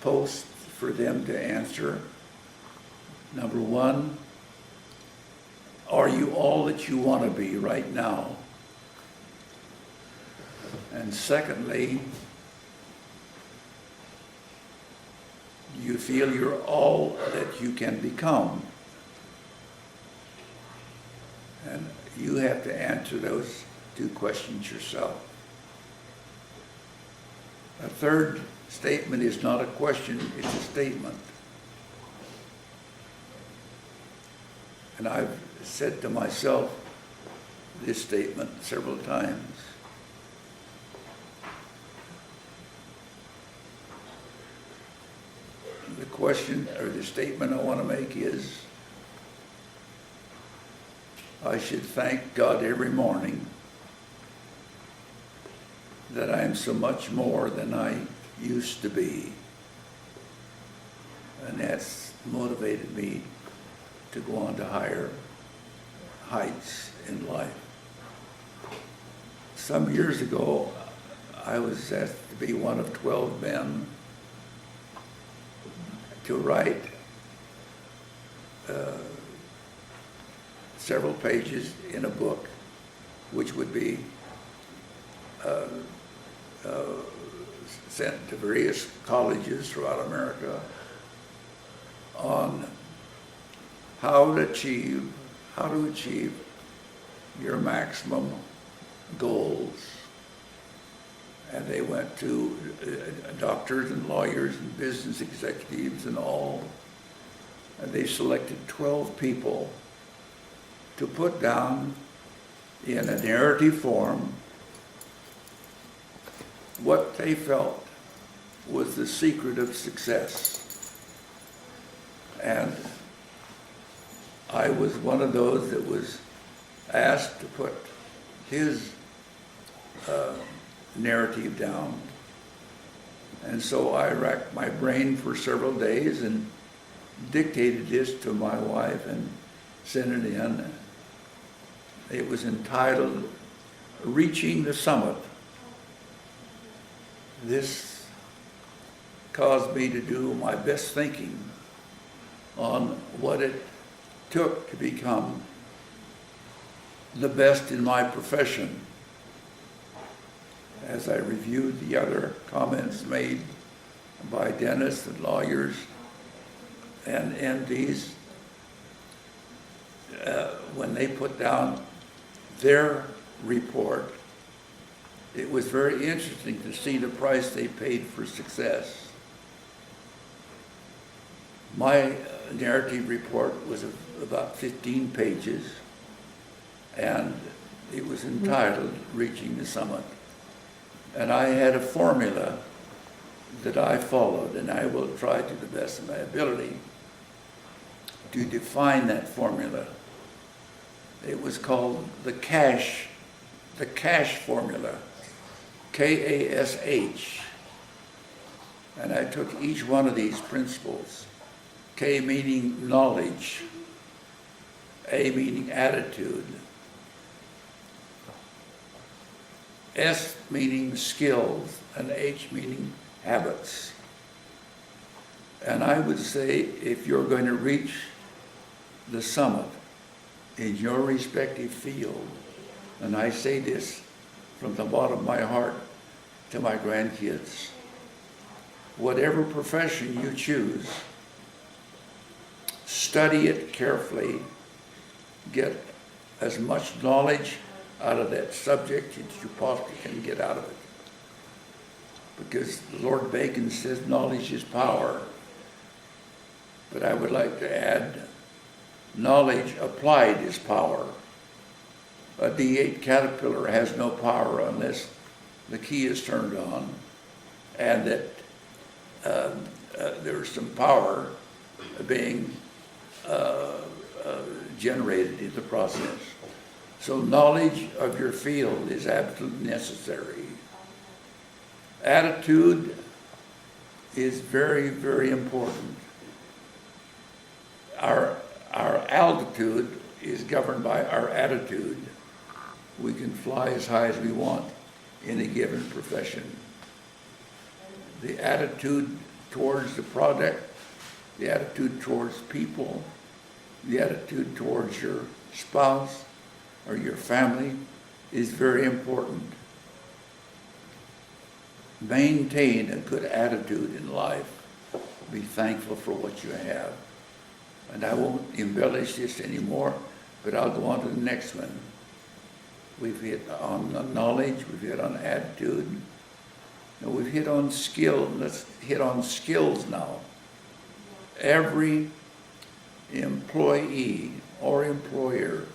posts for them to answer. Number one, are you all that you want to be right now? And secondly, do you feel you're all that you can become? And you have to answer those two questions yourself. A third statement is not a question, it's a statement. And I've said to myself this statement several times. The question or the statement I want to make is, I should thank God every morning that I am so much more than I used to be. And that's motivated me to go on to higher heights in life. Some years ago, I was asked to be one of 12 men to write several pages in a book, which would be sent to various colleges throughout America on how to achieve your maximum goals. And they went to doctors and lawyers and business executives and all, and they selected 12 people to put down in a narrative form what they felt was the secret of success. And I was one of those that was asked to put his narrative down. And so I racked my brain for several days and dictated this to my wife and sent it in. It was entitled, Reaching the Summit. This caused me to do my best thinking on what it took to become the best in my profession. As I reviewed the other comments made by dentists and lawyers and MDs, when they put down their report, it was very interesting to see the price they paid for success. My narrative report was about 15 pages, and it was entitled Reaching the Summit. And I had a formula that I followed, and I will try to the best of my ability to define that formula. It was called the CASH formula, K-A-S-H. And I took each one of these principles, K meaning knowledge, A meaning attitude, S meaning skills, and H meaning habits. And I would say, if you're going to reach the summit in your respective field, and I say this from the bottom of my heart to my grandkids, whatever profession you choose, study it carefully, get as much knowledge out of that subject that you possibly can get out of it. Because Lord Bacon says knowledge is power. But I would like to add, knowledge applied is power. A D8 caterpillar has no power unless the key is turned on, and that there's some power being generated in the process. So knowledge of your field is absolutely necessary. Attitude is very, very important. Our altitude is governed by our attitude. We can fly as high as we want in a given profession. the attitude towards the product, the attitude towards people, the attitude towards your spouse or your family is very important. Maintain a good attitude in life. Be thankful for what you have. And I won't embellish this anymore, but I'll go on to the next one. We've hit on knowledge, we've hit on attitude, and we've hit on skill. Let's hit on skills now. Every employee or employer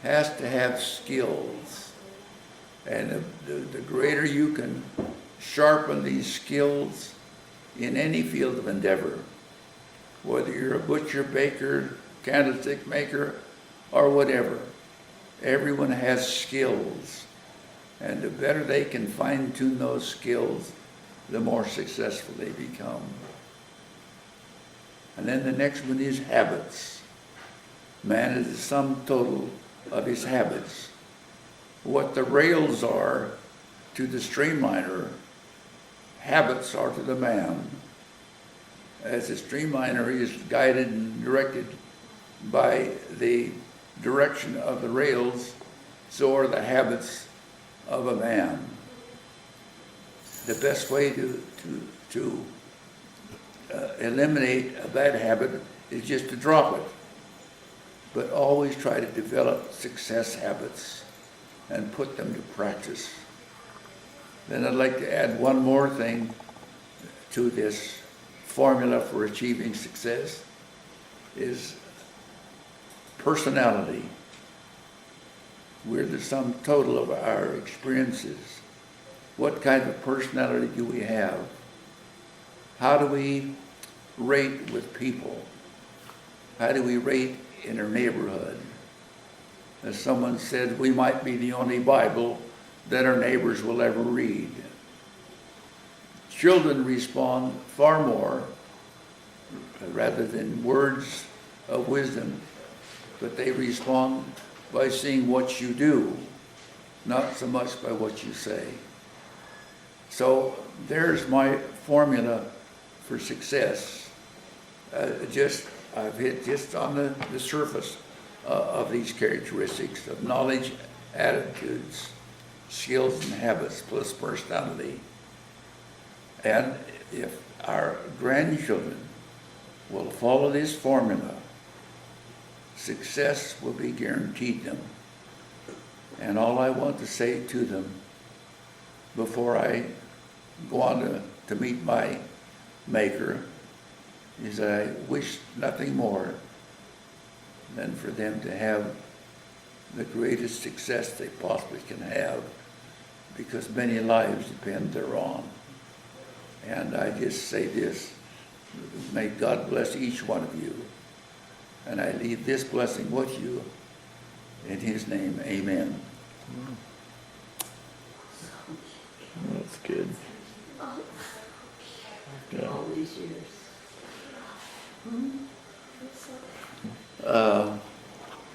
has to have skills. And the greater you can sharpen these skills in any field of endeavor, whether you're a butcher, baker, candlestick maker, or whatever, everyone has skills. And the better they can fine-tune those skills, the more successful they become. And then the next one is habits. Man is the sum total of his habits. What the rails are to the streamliner, habits are to the man. As the streamliner is guided and directed by the direction of the rails, so are the habits of a man. The best way to eliminate a bad habit is just to drop it. But always try to develop success habits and put them to practice. Then I'd like to add one more thing to this formula for achieving success is personality. We're the sum total of our experiences. What kind of personality do we have? How do we rate with people? How do we rate in our neighborhood? As someone said, we might be the only Bible that our neighbors will ever read. Children respond far more, rather than words of wisdom, but they respond by seeing what you do, not so much by what you say. So there's my formula for success. I've hit just on the surface of these characteristics of knowledge, attitudes, skills and habits, plus personality. And if our grandchildren will follow this formula, success will be guaranteed them. And all I want to say to them before I go on to meet my Maker is I wish nothing more than for them to have the greatest success they possibly can have, because many lives depend thereon. And I just say this, may God bless each one of you. And I leave this blessing with you. In his name, amen. That's good. Yeah. All these years.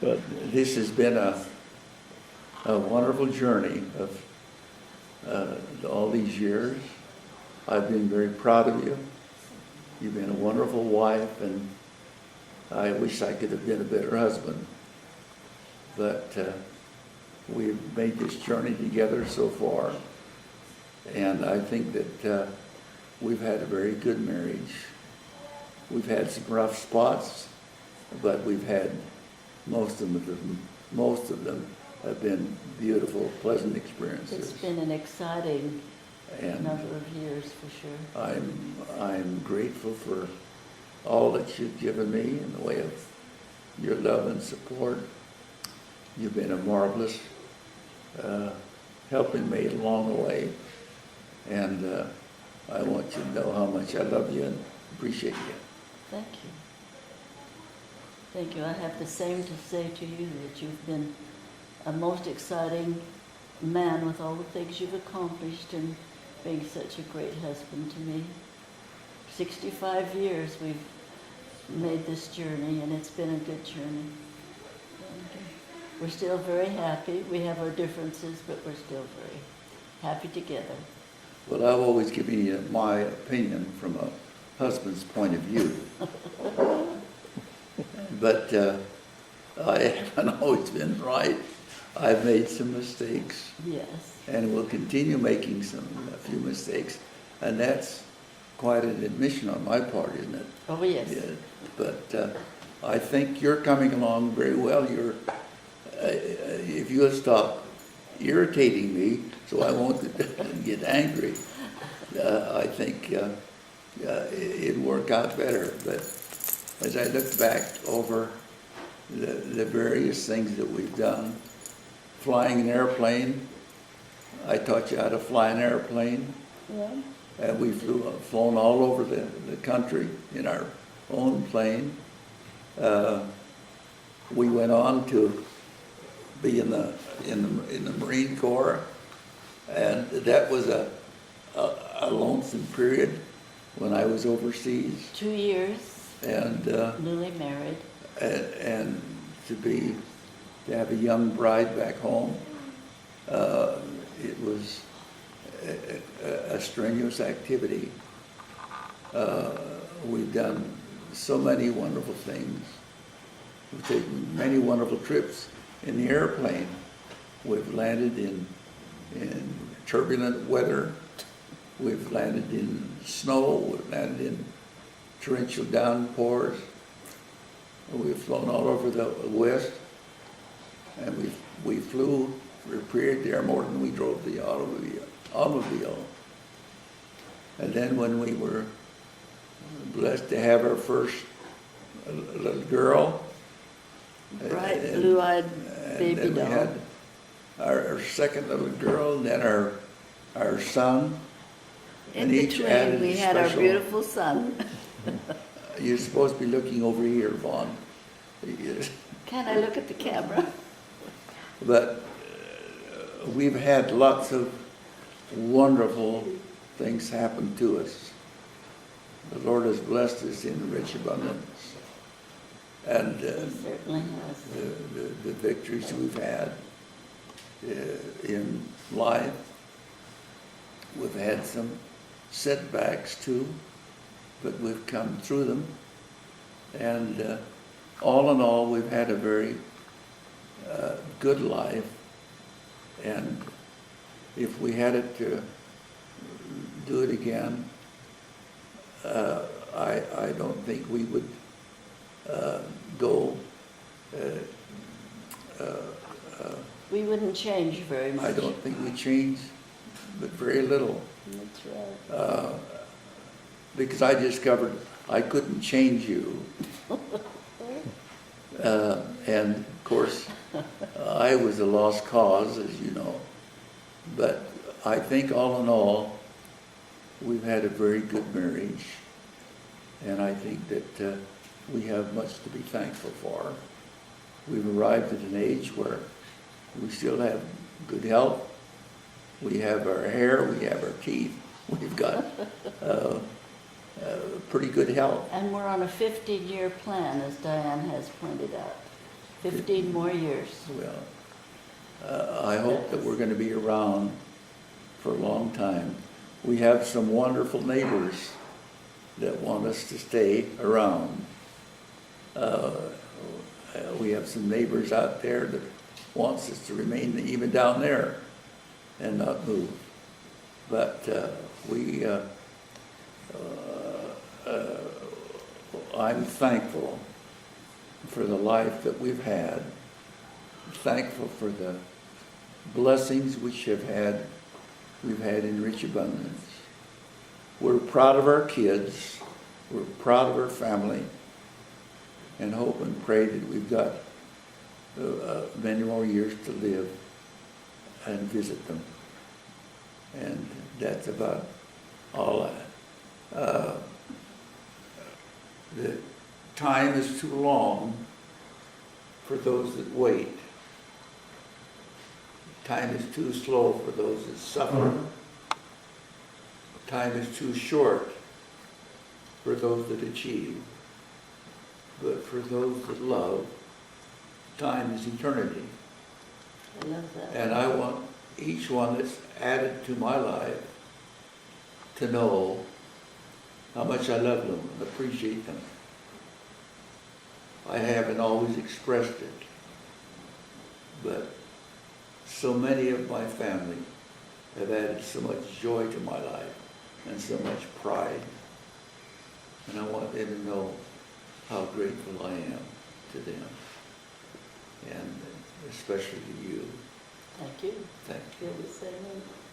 But this has been a wonderful journey of all these years. I've been very proud of you. You've been a wonderful wife, and I wish I could have been a better husband. But we've made this journey together so far, and I think that we've had a very good marriage. We've had some rough spots, but we've had most of them have been beautiful, pleasant experiences. It's been an exciting And number of years for sure. I'm grateful for all that you've given me in the way of your love and support. You've been a marvelous helping mate along the way, and I want you to know how much I love you and appreciate you. Thank you. Thank you. I have the same to say to you, that you've been a most exciting man with all the things you've accomplished and being such a great husband to me. 65 years we've made this journey, and it's been a good journey. And we're still very happy. We have our differences, but we're still very happy together. Well, I've always given you my opinion from a husband's point of view. But I haven't always been right. I've made some mistakes Yes. and will continue making a few mistakes. And that's quite an admission on my part, isn't it? Oh, yes. Yeah, but I think you're coming along very well. If you'll stop irritating me so I won't get angry, I think it'd work out better. But as I look back over the various things that we've done, flying an airplane, I taught you how to fly an airplane. Yeah. And we've flown all over the country in our own plane. We went on to be in the Marine Corps, and that was a lonesome period when I was overseas, 2 years, and newly married. and to have a young bride back home. It was a strenuous activity. We've done so many wonderful things. We've taken many wonderful trips in the airplane. We've landed in turbulent weather. We've landed in snow. We've landed in torrential downpours. We've flown all over the West, and we flew for a period there more than we drove the automobile. And then when we were blessed to have our first little girl, Bright, and- blue-eyed and baby then we doll. had our second little girl, and then our son. In and each between, added we a had our special- beautiful son. You're supposed to be looking over here, Vaughn. Can I look at the camera? But we've had lots of wonderful things happen to us. The Lord has blessed us in rich abundance. And He certainly has. the victories we've had in life, we've had some setbacks too, but we've come through them. And all in all, we've had a very good life. And if we had it to do it again, I don't think we would go. We wouldn't change very much. I don't think we changed, but very little. That's right. Because I discovered I couldn't change you. And of course, I was a lost cause, as you know. But I think all in all, we've had a very good marriage. And I think that we have much to be thankful for. We've arrived at an age where we still have good health. We have our hair, we have our teeth. We've got pretty good health. And we're on a 15-year plan, as Diane has pointed out. 15 more years. Well, I hope that we're going to be around for a long time. We have some wonderful neighbors that want us to stay around. We have some neighbors out there that wants us to remain even down there and not move. But I'm thankful for the life that we've had, thankful for the blessings which we've had in rich abundance. We're proud of our kids, we're proud of our family, and hope and pray that we've got many more years to live and visit them. And that's about all the time is too long for those that wait. Time is too slow for those that suffer. Time is too short for those that achieve. But for those that love, time is eternity. I love that. And I want each one that's added to my life to know how much I love them and appreciate them. I haven't always expressed it, but so many of my family have added so much joy to my life and so much pride. And I want them to know how grateful I am to them, and especially to you. Thank you. Thank Feel you. the same way.